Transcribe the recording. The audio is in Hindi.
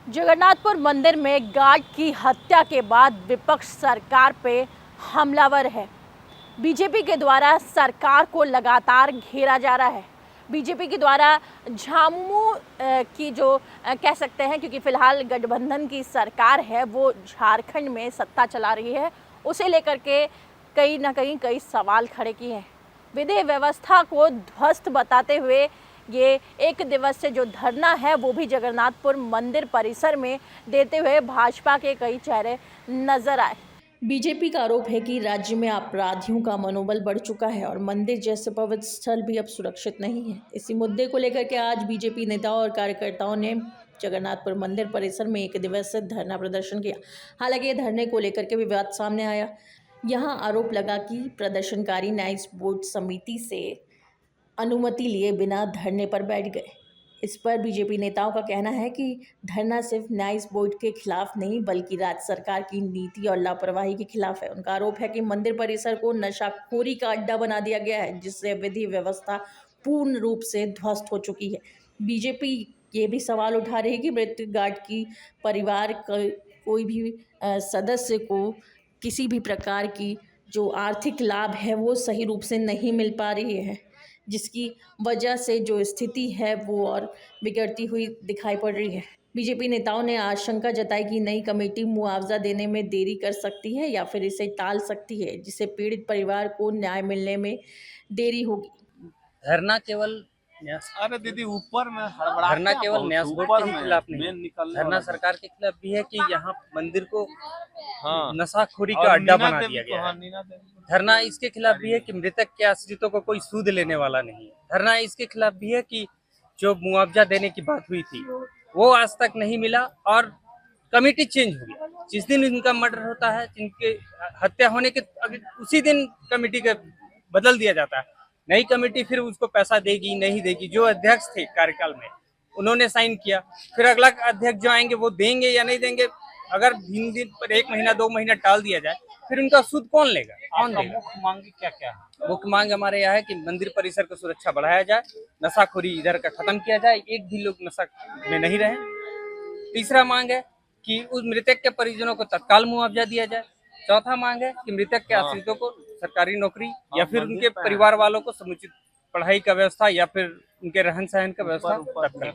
जगन्नाथपुर मंदिर में गार्ड की हत्या के बाद विपक्ष सरकार पे हमलावर है। बीजेपी के द्वारा सरकार को लगातार घेरा जा रहा है। बीजेपी के द्वारा झामुमो की जो कह सकते हैं, क्योंकि फिलहाल गठबंधन की सरकार है वो झारखंड में सत्ता चला रही है, उसे लेकर के कहीं ना कहीं कई सवाल खड़े किए हैं। विधि व्यवस्था को ध्वस्त बताते हुए ये एक दिवसीय जो धरना है वो भी जगन्नाथपुर मंदिर परिसर में देते हुए भाजपा के कई चेहरे नजर आए। बीजेपी का आरोप है कि राज्य में अपराधियों का मनोबल बढ़ चुका है और मंदिर जैसे पवित्र स्थल भी अब सुरक्षित नहीं है। इसी मुद्दे को लेकर के आज बीजेपी नेताओं और कार्यकर्ताओं ने जगन्नाथपुर मंदिर परिसर में एक दिवसीय धरना प्रदर्शन किया। हालांकि धरने को लेकर के विवाद सामने आया। यहां आरोप लगा कि प्रदर्शनकारी न्यायिक बोर्ड समिति से अनुमति लिए बिना धरने पर बैठ गए। इस पर बीजेपी नेताओं का कहना है कि धरना सिर्फ न्यायिक बोर्ड के खिलाफ नहीं बल्कि राज्य सरकार की नीति और लापरवाही के खिलाफ है। उनका आरोप है कि मंदिर परिसर को नशाखोरी का अड्डा बना दिया गया है, जिससे विधि व्यवस्था पूर्ण रूप से ध्वस्त हो चुकी है। बीजेपी ये भी सवाल उठा रही है कि मृत्यु गार्ड की परिवार कोई भी सदस्य को किसी भी प्रकार की जो आर्थिक लाभ है वो सही रूप से नहीं मिल पा रही है, जिसकी वजह से जो स्थिति है वो और बिगड़ती हुई दिखाई पड़ रही है। बीजेपी नेताओं ने आशंका जताई कि नई कमेटी मुआवजा देने में देरी कर सकती है या फिर इसे टाल सकती है, जिससे पीड़ित परिवार को न्याय मिलने में देरी होगी। धरना केवल अरे दीदी ऊपर में धरना केवल न्यास बोर्ड के खिलाफ नहीं, धरना सरकार के खिलाफ भी है कि यहाँ मंदिर को नशाखोरी का अड्डा बना दिया गया है। धरना इसके खिलाफ भी है कि मृतक के आश्रितों को कोई सूद लेने वाला नहीं है। धरना इसके खिलाफ भी है कि जो मुआवजा देने की बात हुई थी वो आज तक नहीं मिला और कमेटी चेंज हो गया। जिस दिन इनका मर्डर होता है, जिनके हत्या होने के उसी दिन कमेटी का बदल दिया जाता है। नई कमेटी फिर उसको पैसा देगी नहीं देगी। जो अध्यक्ष थे कार्यकाल में उन्होंने साइन किया, फिर अगला अध्यक्ष जो आएंगे वो देंगे या नहीं देंगे। अगर दिन पर 1 महीना 2 महीना टाल दिया जाए फिर उनका सूद कौन लेगा, कौन देगा? मुख्य मांग क्या क्या है? मुख्य मांग हमारे यहाँ है कि मंदिर परिसर की सुरक्षा बढ़ाया जाए, नशाखोरी इधर का खत्म किया जाए, एक भी लोग नशा में नहीं रहे। तीसरा मांग है कि उस मृतक के परिजनों को तत्काल मुआवजा दिया जाए। चौथा मांग है कि मृतक के आश्रितों को सरकारी नौकरी या फिर उनके परिवार वालों को समुचित पढ़ाई का व्यवस्था या फिर उनके रहन सहन का व्यवस्था तत्काल।